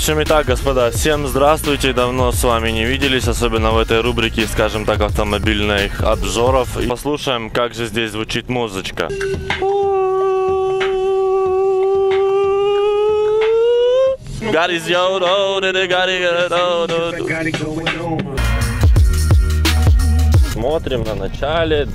общем, итак, господа, всем здравствуйте, давно с вами не виделись, особенно в этой рубрике, скажем так, автомобильных обзоров. И послушаем, как же здесь звучит музычка. Смотрим на начале